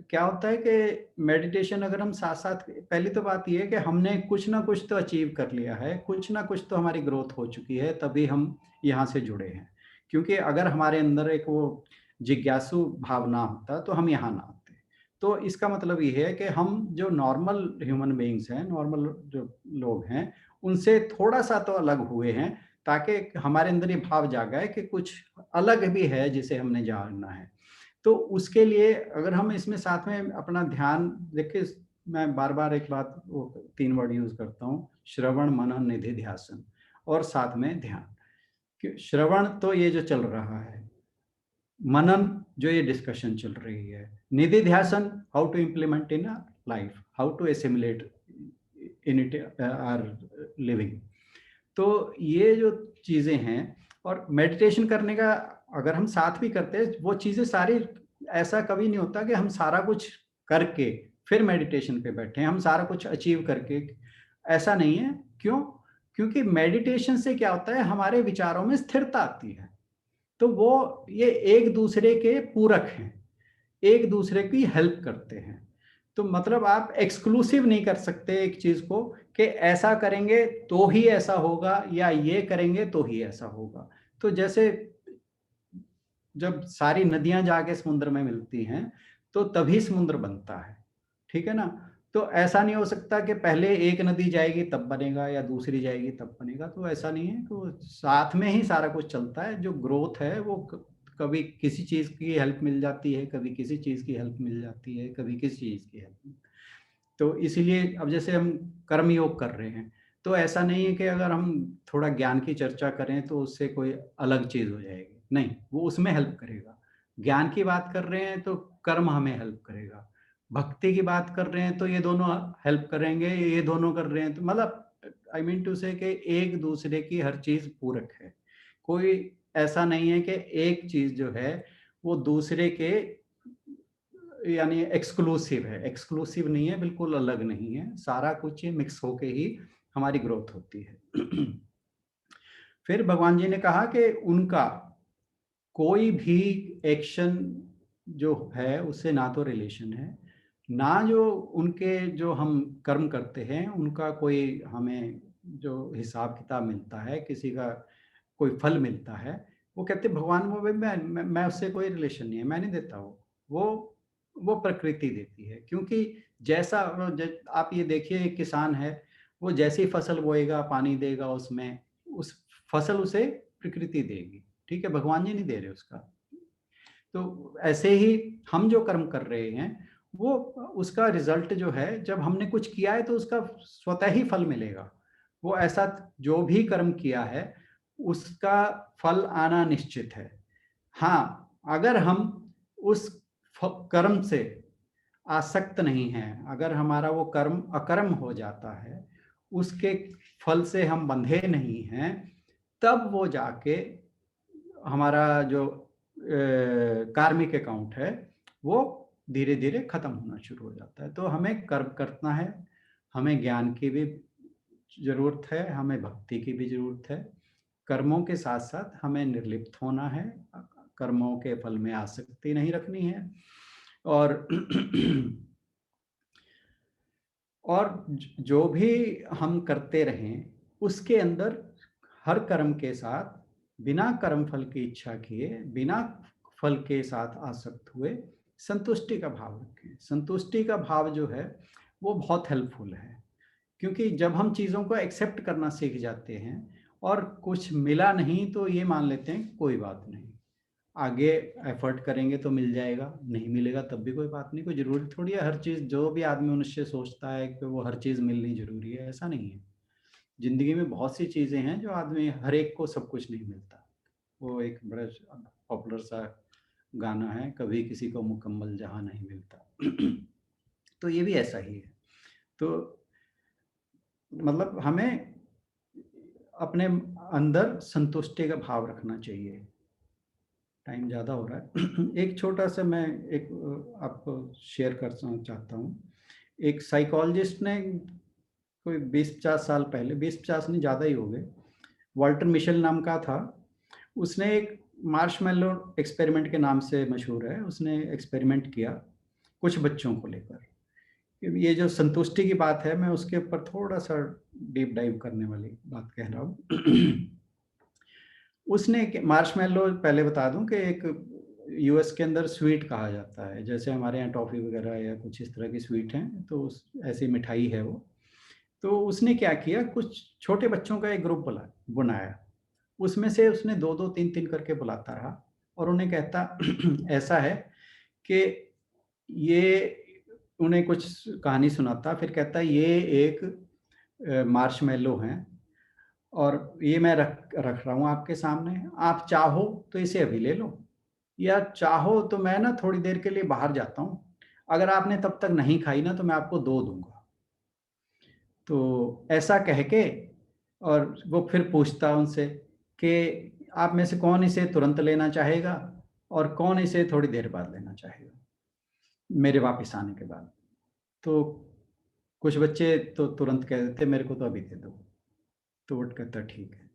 क्या होता है कि मेडिटेशन अगर हम साथ-साथ, पहली तो बात ये है कि हमने कुछ ना कुछ तो अचीव कर लिया है, कुछ ना कुछ तो हमारी ग्रोथ हो चुकी है, तभी हम यहाँ से जुड़े हैं। क्योंकि अगर हमारे अंदर एक वो जिज्ञासु भाव ना होता, तो हम यहाँ ना आते। तो इसका मतलब ये है कि हम जो नॉर्मल ह्यूमन बीइंग्स हैं, नॉर्मल जो लोग हैं, उनसे थोड़ा-सा तो अलग हुए हैं, ताकि हमारे अंदर ये भाव जागा है कि कुछ अलग भी है जिसे हमने जानना है। तो उसके लिए अगर हम इसमें साथ में अपना ध्यान, देखिए मैं बार-बार एक बात, वो 3 वर्ड यूज़ करता हूँ, श्रवण, मनन, निधिध्यासन, और साथ में ध्यान। कि श्रवण तो ये जो चल रहा है, मनन जो ये डिस्कशन चल रही है, निधिध्यासन how to implement in life, how to assimilate in it our living. तो ये जो चीज़ें हैं, और मेडिटेशन करने का अगर हम साथ भी करते हैं, वो चीज़ें सारी, ऐसा कभी नहीं होता कि हम सारा कुछ करके फिर मेडिटेशन पे बैठे हैं, हम सारा कुछ अचीव करके, ऐसा नहीं है। क्यों? क्योंकि मेडिटेशन से क्या होता है, हमारे विचारों में स्थिरता आती है। तो वो ये एक दूसरे के पूरक हैं, एक दूसरे की हेल्प करते हैं। तो मतलब आप एक्सक्लूसिव नहीं कर सकते एक चीज़ को कि ऐसा करेंगे तो ही ऐसा होगा, या ये करेंगे तो ही ऐसा होगा। तो जैसे जब सारी नदियाँ जाके समुद्र में मिलती हैं, तो तभी समुद्र बनता है, ठीक है ना? तो ऐसा नहीं हो सकता कि पहले एक नदी जाएगी तब बनेगा, या दूसरी जाएगी तब बनेगा, तो ऐसा नहीं है। तो साथ में ही सारा कुछ चलता है। जो ग्रोथ है वो कभी किसी चीज़ की हेल्प मिल जाती है, कभी किसी चीज़ की हेल्प मिल जाती है, कभी किसी चीज़ की हेल्प। तो इसीलिए अब जैसे हम कर्म योग कर रहे हैं, तो ऐसा नहीं है कि अगर हम थोड़ा ज्ञान की चर्चा करें तो उससे कोई अलग चीज़ हो जाएगी, नहीं, वो उसमें हेल्प करेगा। ज्ञान की बात कर रहे हैं तो कर्म हमें हेल्प करेगा। भक्ति की बात कर रहे हैं तो ये दोनों हेल्प करेंगे, ये दोनों कर रहे हैं तो मतलब आई मीन टू से कि एक दूसरे की हर चीज़ पूरक है। कोई ऐसा नहीं है कि एक चीज़ जो है वो दूसरे के यानी एक्सक्लूसिव है, एक्सक्लूसिव नहीं है, बिल्कुल अलग नहीं है, सारा कुछ मिक्स होके ही हमारी ग्रोथ होती है। फिर भगवान जी ने कहा कि उनका कोई भी एक्शन जो है उससे ना तो रिलेशन है, ना जो उनके जो हम कर्म करते हैं उनका कोई हमें जो हिसाब किताब मिलता है, किसी का कोई फल मिलता है। वो कहते भगवान वो मैं उससे कोई रिलेशन नहीं है, मैं नहीं देता वो प्रकृति देती है। क्योंकि जैसा आप ये देखिए, एक किसान है, वो जैसी फसल बोएगा, पानी देगा उसमें, उस फसल उसे प्रकृति देगी, ठीक है, भगवान जी नहीं दे रहे उसका। तो ऐसे ही हम जो कर्म कर रहे हैं वो उसका रिजल्ट जो है, जब हमने कुछ किया है तो उसका स्वतः ही फल मिलेगा। वो ऐसा जो भी कर्म किया है उसका फल आना निश्चित है। हाँ, अगर हम उस कर्म से आसक्त नहीं हैं, अगर हमारा वो कर्म अकर्म हो जाता है, उसके फल से हम बंधे नहीं हैं, तब वो जाके हमारा जो कार्मिक अकाउंट है वो धीरे धीरे खत्म होना शुरू हो जाता है। तो हमें कर्म करना है, हमें ज्ञान की भी जरूरत है, हमें भक्ति की भी जरूरत है। कर्मों के साथ साथ हमें निर्लिप्त होना है, कर्मों के फल में आसक्ति नहीं रखनी है। और जो भी हम करते रहें उसके अंदर हर कर्म के साथ बिना कर्म फल की इच्छा किए, बिना फल के साथ आसक्त हुए संतुष्टि का भाव रखें। संतुष्टि का भाव जो है वो बहुत हेल्पफुल है, क्योंकि जब हम चीज़ों को एक्सेप्ट करना सीख जाते हैं और कुछ मिला नहीं तो ये मान लेते हैं कोई बात नहीं, आगे एफर्ट करेंगे तो मिल जाएगा, नहीं मिलेगा तब भी कोई बात नहीं, कोई ज़रूरी थोड़ी है हर चीज़, जो भी आदमी मनुष्य सोचता है कि वो हर चीज़ मिलनी ज़रूरी है, ऐसा नहीं है। ज़िंदगी में बहुत सी चीज़ें हैं जो आदमी, हर एक को सब कुछ नहीं मिलता। वो एक बड़ा पॉपुलर सा गाना है, कभी किसी को मुकम्मल जहां नहीं मिलता। तो ये भी ऐसा ही है। तो मतलब हमें अपने अंदर संतुष्टि का भाव रखना चाहिए। टाइम ज़्यादा हो रहा है। एक छोटा सा मैं एक आपको शेयर करना चाहता हूँ। एक साइकोलॉजिस्ट ने कोई 20-50 साल पहले, 20-50 नहीं ज़्यादा ही हो गए, वाल्टर मिशेल नाम का था, उसने एक मार्शमैलो एक्सपेरिमेंट के नाम से मशहूर है, उसने एक्सपेरिमेंट किया कुछ बच्चों को लेकर। ये जो संतुष्टि की बात है, मैं उसके ऊपर थोड़ा सा डीप डाइव करने वाली बात कह रहा हूँ। उसने मार्शमैलो, पहले बता दूं कि एक यूएस के अंदर स्वीट कहा जाता है, जैसे हमारे यहाँ टॉफ़ी वगैरह या कुछ इस तरह की स्वीट हैं, तो ऐसी मिठाई है वो। तो उसने क्या किया, कुछ छोटे बच्चों का एक ग्रुप बनाया, उसमें से उसने 2-2, 3-3 करके बुलाता रहा और उन्हें कहता ऐसा है कि ये, उन्हें कुछ कहानी सुनाता, फिर कहता ये एक मार्शमैलो है और ये मैं रख रहा हूँ आपके सामने, आप चाहो तो इसे अभी ले लो, या चाहो तो मैं ना थोड़ी देर के लिए बाहर जाता हूँ, अगर आपने तब तक नहीं खाई ना तो मैं आपको 2 दूंगा। तो ऐसा कह के, और वो फिर पूछता उनसे कि आप में से कौन इसे तुरंत लेना चाहेगा और कौन इसे थोड़ी देर बाद लेना चाहेगा, मेरे वापस आने के बाद। तो कुछ बच्चे तो तुरंत कह देते मेरे को तो अभी दे दो, तो वो कहता ठीक है।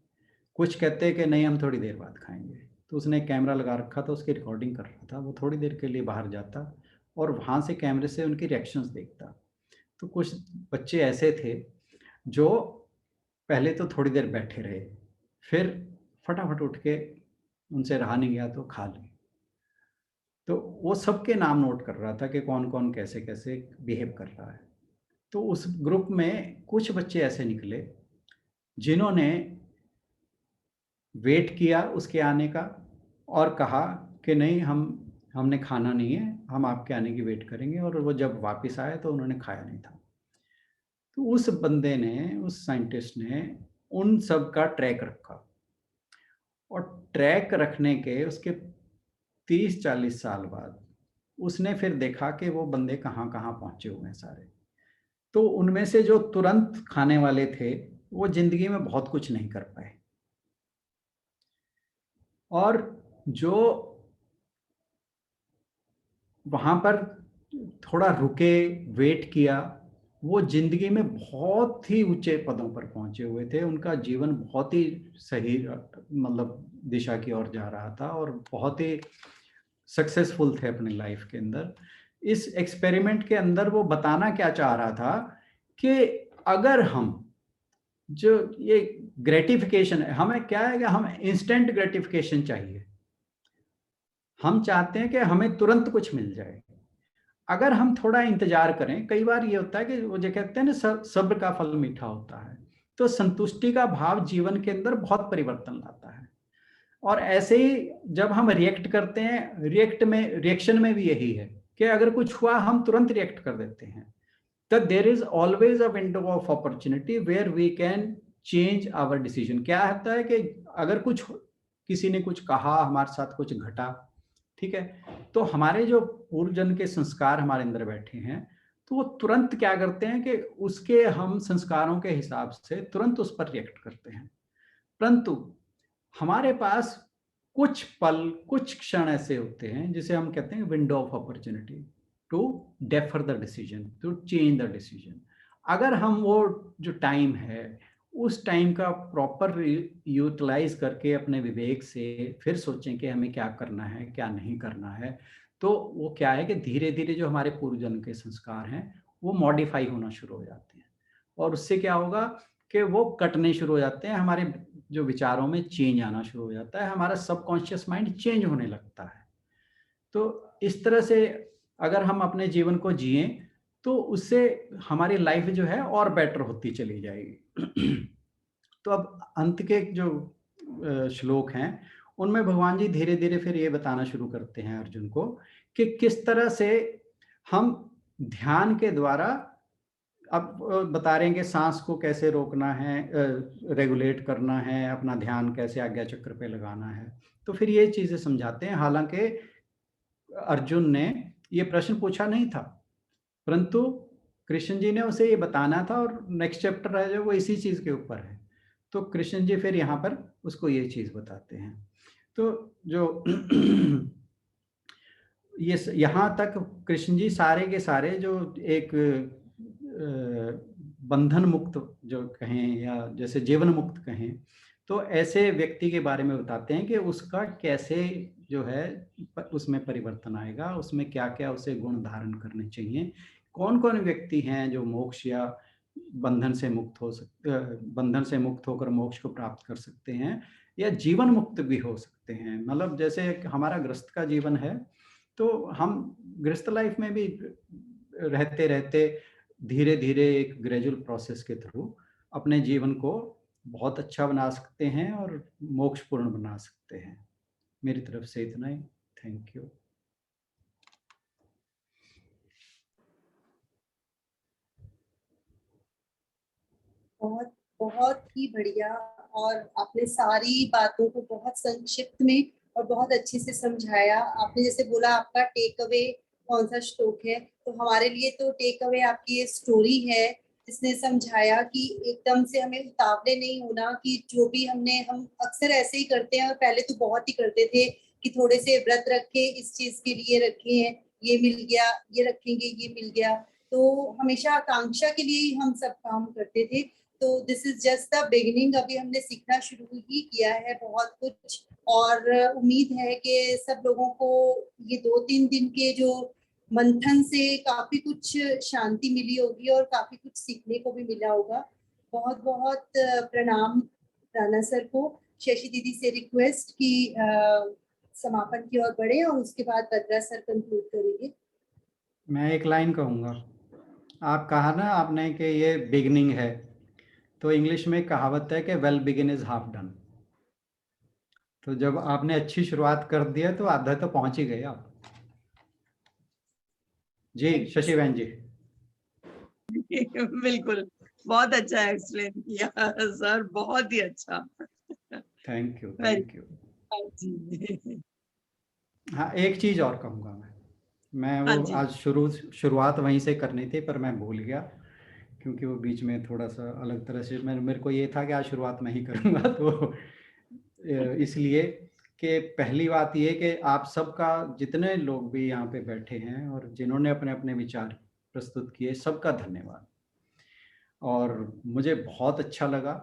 कुछ कहते कि नहीं, हम थोड़ी देर बाद खाएंगे। तो उसने कैमरा लगा रखा था, उसकी रिकॉर्डिंग कर रहा था, वो थोड़ी देर के लिए बाहर जाता और वहाँ से कैमरे से उनकी रिएक्शंस देखता। तो कुछ बच्चे ऐसे थे जो पहले तो थोड़ी देर बैठे रहे, फिर फटाफट उठ के, उनसे रहा नहीं गया तो खा ली। तो वो सबके नाम नोट कर रहा था कि कौन कौन कैसे कैसे बिहेव कर रहा है। तो उस ग्रुप में कुछ बच्चे ऐसे निकले जिन्होंने वेट किया उसके आने का और कहा कि नहीं, हमने खाना नहीं है, हम आपके आने की वेट करेंगे, और वो जब वापस आए तो उन्होंने खाया नहीं था। तो उस बंदे ने, उस साइंटिस्ट ने उन सब का ट्रैक रखा, और ट्रैक रखने के उसके 30-40 साल बाद उसने फिर देखा कि वो बंदे कहाँ कहाँ पहुंचे हुए हैं सारे। तो उनमें से जो तुरंत खाने वाले थे वो जिंदगी में बहुत कुछ नहीं कर पाए, और जो वहां पर थोड़ा रुके, वेट किया, वो जिंदगी में बहुत ही ऊंचे पदों पर पहुंचे हुए थे, उनका जीवन बहुत ही सही मतलब दिशा की ओर जा रहा था और बहुत ही सक्सेसफुल थे अपनी लाइफ के अंदर। इस एक्सपेरिमेंट के अंदर वो बताना क्या चाह रहा था कि अगर हम, जो ये ग्रेटिफिकेशन है, हमें क्या है कि हमें इंस्टेंट ग्रेटिफिकेशन चाहिए, हम चाहते हैं कि हमें तुरंत कुछ मिल जाए। अगर हम थोड़ा इंतजार करें, कई बार ये होता है कि वो जो कहते हैं ना, सब्र का फल मीठा होता है, तो संतुष्टि का भाव जीवन के अंदर बहुत परिवर्तन लाता है। और ऐसे ही जब हम रिएक्ट करते हैं, रिएक्शन में भी यही है कि अगर कुछ हुआ हम तुरंत रिएक्ट कर देते हैं, तो there is always a window of opportunity where we can change our decision. क्या होता है कि अगर कुछ, किसी ने कुछ कहा, हमारे साथ कुछ घटा, ठीक है, तो हमारे जो पूर्व जन्म के संस्कार हमारे अंदर बैठे हैं, तो वो तुरंत क्या करते हैं कि उसके, हम संस्कारों के हिसाब से तुरंत उस पर रिएक्ट करते हैं। परंतु हमारे पास कुछ पल, कुछ क्षण ऐसे होते हैं जिसे हम कहते हैं window of opportunity to defer the decision, to change the decision. अगर हम वो जो टाइम है, उस टाइम का प्रॉपर यूटिलाइज करके अपने विवेक से फिर सोचें कि हमें क्या करना है, क्या नहीं करना है, तो वो क्या है कि धीरे धीरे जो हमारे पूर्वजन्म के संस्कार हैं वो मॉडिफाई होना शुरू हो जाते हैं, और उससे क्या होगा कि वो कटने शुरू हो जाते हैं, हमारे जो विचारों में चेंज आना शुरू हो जाता है, हमारा सबकॉन्शियस माइंड चेंज होने लगता है। तो इस तरह से अगर हम अपने जीवन को जिए तो उससे हमारी लाइफ जो है और बेटर होती चली जाएगी। तो अब अंत के जो श्लोक हैं उनमें भगवान जी धीरे धीरे फिर ये बताना शुरू करते हैं अर्जुन को कि किस तरह से हम ध्यान के द्वारा, अब बता रहे हैं कि सांस को कैसे रोकना है, रेगुलेट करना है, अपना ध्यान कैसे आज्ञा चक्र पे लगाना है। तो फिर ये चीजें समझाते हैं। हालांकि अर्जुन ने ये प्रश्न पूछा नहीं था, परंतु कृष्ण जी ने उसे ये बताना था और नेक्स्ट चैप्टर है जो वो इसी चीज के ऊपर है। तो कृष्ण जी फिर यहाँ पर उसको ये चीज बताते हैं। तो जो ये यहाँ तक कृष्ण जी सारे के सारे जो एक बंधन मुक्त जो कहें या जैसे जीवन मुक्त कहें, तो ऐसे व्यक्ति के बारे में बताते हैं कि उसका कैसे जो है उसमें परिवर्तन आएगा, उसमें क्या क्या उसे गुण धारण करने चाहिए, कौन कौन व्यक्ति हैं जो मोक्ष या बंधन से मुक्त होकर मोक्ष को प्राप्त कर सकते हैं या जीवन मुक्त भी हो सकते हैं। मतलब जैसे हमारा गृहस्थ का जीवन है, तो हम गृहस्थ लाइफ में भी रहते रहते धीरे धीरे एक ग्रेजुअल प्रोसेस के थ्रू अपने जीवन को बहुत अच्छा बना सकते हैं और मोक्षपूर्ण बना सकते हैं। मेरी तरफ से इतना ही। Thank you. बहुत बहुत ही बढ़िया, और आपने सारी बातों को बहुत संक्षिप्त में और बहुत अच्छे से समझाया। आपने जैसे बोला आपका टेक अवे कौन सा श्लोक है, तो हमारे लिए तो टेक अवे आपकी ये स्टोरी है जिसने समझाया कि एकदम से हमें उतावले नहीं होना, कि जो भी हम अक्सर ऐसे ही करते हैं, और पहले तो बहुत ही करते थे कि थोड़े से व्रत रखे, इस चीज के लिए रखे हैं, ये मिल गया, ये रखेंगे, ये मिल गया, तो हमेशा आकांक्षा के लिए ही हम सब काम करते थे। तो this is just the beginning. अभी हमने सीखना शुरू ही किया है बहुत कुछ, और उम्मीद है कि सब लोगों को ये 2-3 दिन के जो मंथन से काफी कुछ शांति मिली होगी और काफी कुछ सीखने को भी मिला होगा। बहुत बहुत प्रणाम राणा सर को। शशि दीदी से रिक्वेस्ट की समापन की ओर बढ़े और उसके बाद बद्रा सर कंक्लूड करेंगे। मैं एक लाइन कहूँगा। आप कहा ना आपने कि ये बिगनिंग है, तो इंग्लिश में कहावत है कि well begin is half done. तो जब आपने अच्छी शुरुआत कर दिया तो आधा तो पहुंच ही गए आप। जी शशि बहन जी। बिल्कुल, बहुत अच्छा एक्सप्लेन किया सर, बहुत ही अच्छा। Thank you, thank you. हाँ, एक चीज और कहूँगा मैं वो आज शुरुआत वहीं से करनी थी पर मैं भूल गया, क्योंकि वो बीच में थोड़ा सा अलग तरह से मेरे को ये था कि आज शुरुआत मैं ही करूँगा। तो इसलिए कि पहली बात ये कि आप सबका, जितने लोग भी यहाँ पे बैठे हैं और जिन्होंने अपने अपने विचार प्रस्तुत किए, सबका धन्यवाद। और मुझे बहुत अच्छा लगा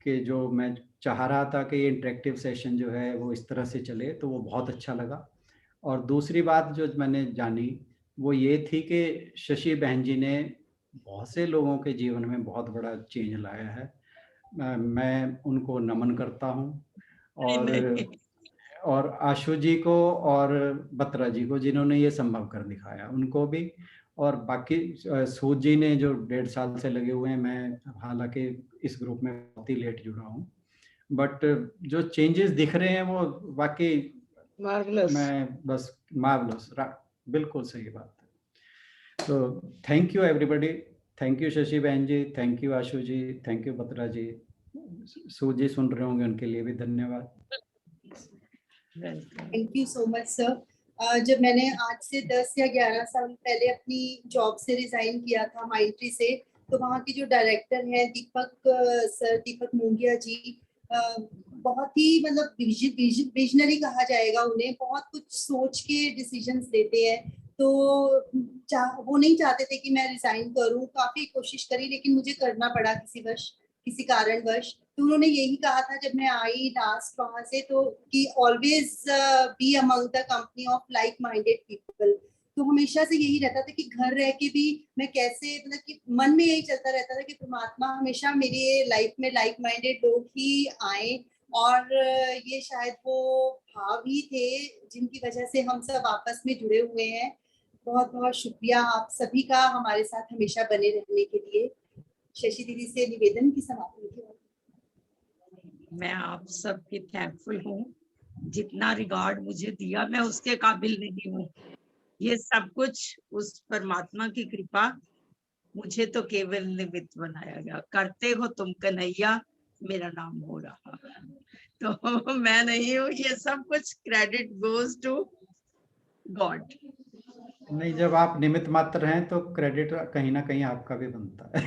कि जो मैं चाह रहा था कि ये इंटरेक्टिव सेशन जो है वो इस तरह से चले, तो वो बहुत अच्छा लगा। और दूसरी बात जो मैंने जानी वो ये थी कि शशि बहन जी ने बहुत से लोगों के जीवन में बहुत बड़ा चेंज लाया है। मैं उनको नमन करता हूँ, और आशु जी को और बत्रा जी को जिन्होंने ये संभव कर दिखाया, उनको भी। और बाकी सूद जी ने जो 1.5 साल से लगे हुए हैं, मैं हालांकि इस ग्रुप में बहुत ही लेट जुड़ा हूँ, बट जो चेंजेस दिख रहे हैं वो वाकई मैं बस मार्वलस, बिल्कुल सही बात है। तो thank you everybody. Thank you Shashi बहन ji, thank you Ashu ji, thank you Batra ji. Sood ji सुन रहे होंगे, उनके लिए भी धन्यवाद। Thank you so much sir. जब मैंने आज से 10 या 11 साल पहले अपनी जॉब से रिजाइन किया था माइंडट्री से, तो वहाँ के जो डायरेक्टर हैं दीपक मुंगिया जी, बहुत ही मतलब विजनरी कहा जाएगा उन्हें। बहुत कुछ सोच के डिसीजंस लेते हैं, तो वो नहीं चाहते थे कि मैं रिजाइन करूं। काफी कोशिश करी लेकिन मुझे करना पड़ा किसी कारणवश। तो उन्होंने यही कहा था जब मैं आई लास्ट वहां से, तो कि always be among the company of like minded people. तो हमेशा से यही रहता था कि घर रह के भी मैं कैसे, मतलब कि मन में यही चलता रहता था कि परमात्मा हमेशा मेरी लाइफ में लाइक माइंडेड लोग ही आए और ये शायद वो भाव ही थे जिनकी वजह से हम सब आपस में जुड़े हुए हैं। बहुत बहुत शुक्रिया आप सभी का हमारे साथ हमेशा बने रहने के लिए। शशि दीदी से निवेदन की समाप्ति की। मैं आप सबकी थैंकफुल हूँ। जितना रिगार्ड मुझे दिया मैं उसके काबिल नहीं हूँ। ये सब कुछ उस परमात्मा की कृपा, मुझे तो केवल निमित्त बनाया गया। करते हो तुम कन्हैया, मेरा नाम हो रहा, तो मैं नहीं हूँ। ये सब कुछ क्रेडिट गोज टू गॉड। नहीं, जब आप निमित्त मात्र हैं तो क्रेडिट कहीं ना कहीं आपका भी बनता है।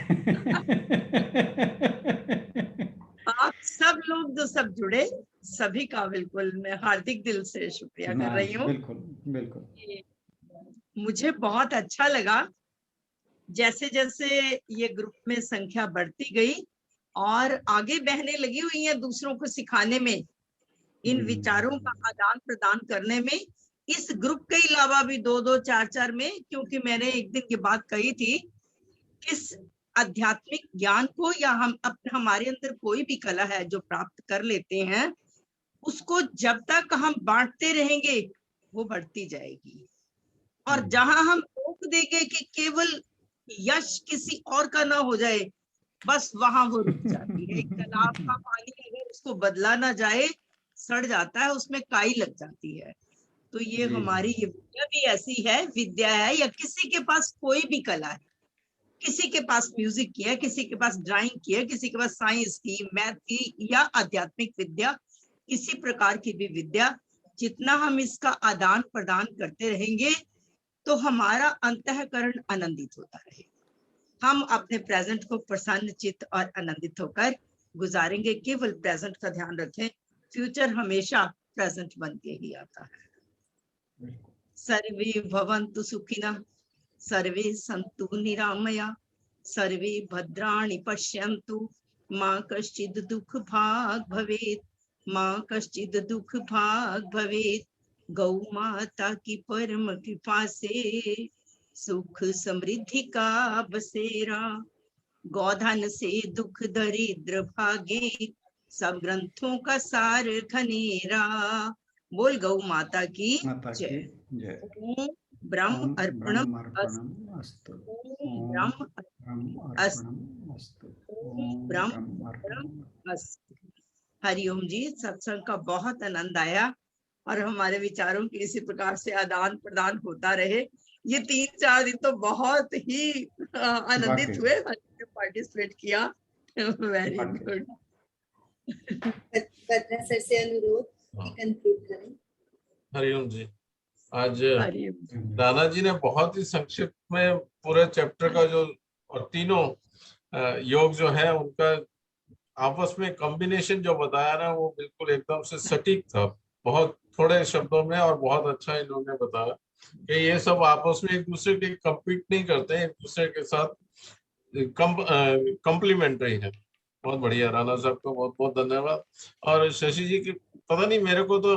आप सब लोग जो सब जुड़े, सभी का बिल्कुल मैं हार्दिक दिल से शुक्रिया कर रही हूँ। बिल्कुल बिल्कुल। मुझे बहुत अच्छा लगा जैसे जैसे ये ग्रुप में संख्या बढ़ती गई और आगे बहने लगी हुई है दूसरों को सिखाने में, इन विचारों का आदान प्रदान करने में। इस ग्रुप के अलावा भी 2-2, 4-4 में, क्योंकि मैंने एक दिन ये बात कही थी, इस आध्यात्मिक ज्ञान को या हमारे अंदर कोई भी कला है जो प्राप्त कर लेते हैं, उसको जब तक हम बांटते रहेंगे वो बढ़ती जाएगी। और जहां हम रोक देंगे कि केवल यश किसी और का ना हो जाए, बस वहां वो रुक जाती है। एक तालाब का पानी अगर उसको बदला ना जाए, सड़ जाता है, उसमें काई लग जाती है। तो ये हमारी ये विद्या भी ऐसी है, विद्या है, या किसी के पास कोई भी कला है, किसी के पास म्यूजिक की है, किसी के पास ड्राइंग की है, किसी के पास साइंस की, मैथ की, या आध्यात्मिक विद्या, किसी प्रकार की भी विद्या, जितना हम इसका आदान प्रदान करते रहेंगे तो हमारा अंतःकरण आनंदित होता रहे। हम अपने प्रेजेंट को प्रसन्न चित्त और आनंदित होकर गुजारेंगे। केवल प्रेजेंट का ध्यान रखें, फ्यूचर हमेशा प्रेजेंट बन के ही आता है। सर्वे भवन्तु सुखिनः, सर्वे सन्तु निरामया, सर्वे भद्राणि पश्यन्तु, मा कश्चित् दुःख भाग् भवेत्, मा कश्चित् दुःख भाग् भवेत्। गौ माता की परम कृपा से सुख समृद्धि का बसेरा, गौधन से दुख दरिद्र भागे, सब ग्रंथों का सार घनेरा। बोल गौ माता की जय। ओम ब्रह्म अर्पणम अस्तु। ओम ब्रह्म अर्पणम अस्तु। ओम ब्रह्म अर्पणम अस्तु। हरिओम जी। सत्संग का बहुत आनंद आया और हमारे विचारों की इसी प्रकार से आदान प्रदान होता रहे। ये 3-4 दिन तो बहुत ही आनंदित हुए, पार्टिसिपेट किया। Very good. बद्रा सर से अनुरोध कि कंक्लूड करें। हरिओम जी। आज राणा जी ने बहुत ही संक्षिप्त में पूरे चैप्टर का जो और तीनों योग जो है उनका आपस में कॉम्बिनेशन जो बताया ना, वो बिल्कुल एकदम से सटीक था, बहुत थोड़े शब्दों में, और बहुत अच्छा इन्होंने बताया कि ये सब आपस में एक दूसरे के कम्पीट नहीं करते हैं, एक दूसरे के साथ कम्प्लीमेंट्री है। बहुत बढ़िया। राणा साहब को बहुत बहुत धन्यवाद। और शशि जी की पता नहीं, मेरे को तो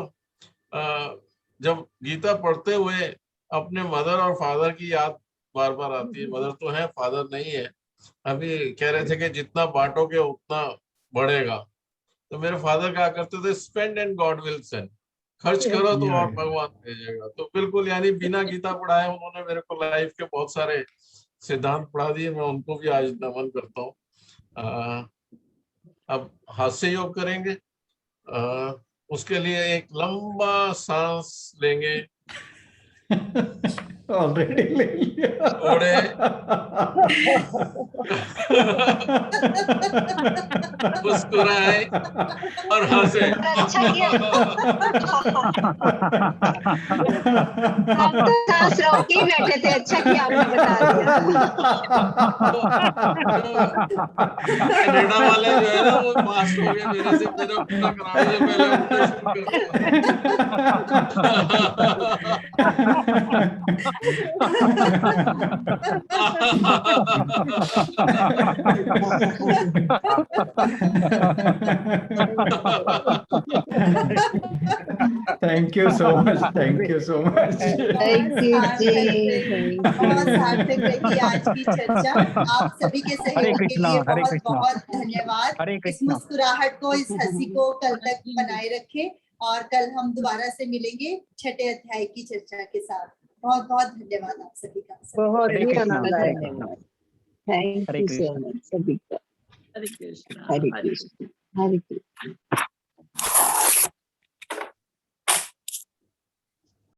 जब गीता पढ़ते हुए अपने मदर और फादर की याद बार बार आती है। मदर तो है, फादर नहीं है। अभी कह रहे थे कि जितना बांटोगे उतना बढ़ेगा, तो मेरे फादर कहा करते थे, spend and God will send. खर्च करो तो और भगवान भेजेगा। तो बिल्कुल, यानी बिना गीता पढ़ाए उन्होंने मेरे को लाइफ के बहुत सारे सिद्धांत पढ़ा दिए। मैं उनको भी आज नमन करता हूँ। अब हास्य योग करेंगे। उसके लिए एक लंबा सांस लेंगे। ऑलरेडी ले लिया। छोड़े। मुस्कुराए और हंसे। अच्छा किया। हम तो सांस रोक के बैठे थे। अच्छा किया आपने बता दिया। कनाडा वाले जो है ना, वो पास हो गए मेरे से, मेरा पूरा कराने से पहले उनको शुरू कर दिया। Thank you so much, thank you so much. Thank you जी, बहुत सार्थक रही आज की चर्चा। आप सभी के सहयोग के लिए बहुत बहुत धन्यवाद। इस मुस्कुराहट को, इस हंसी को कल तक बनाए रखें और कल हम दोबारा से मिलेंगे 6ठे अध्याय की चर्चा के साथ। बहुत बहुत धन्यवाद आप सभी का। बहुत हरे ही कृष्णा, आनंद हरे आया। Krishna. Thank Hare you so Krishna. Much सभी का। हरे कृष्णा हरे हरे कृष्णा, हरे कृष्णा।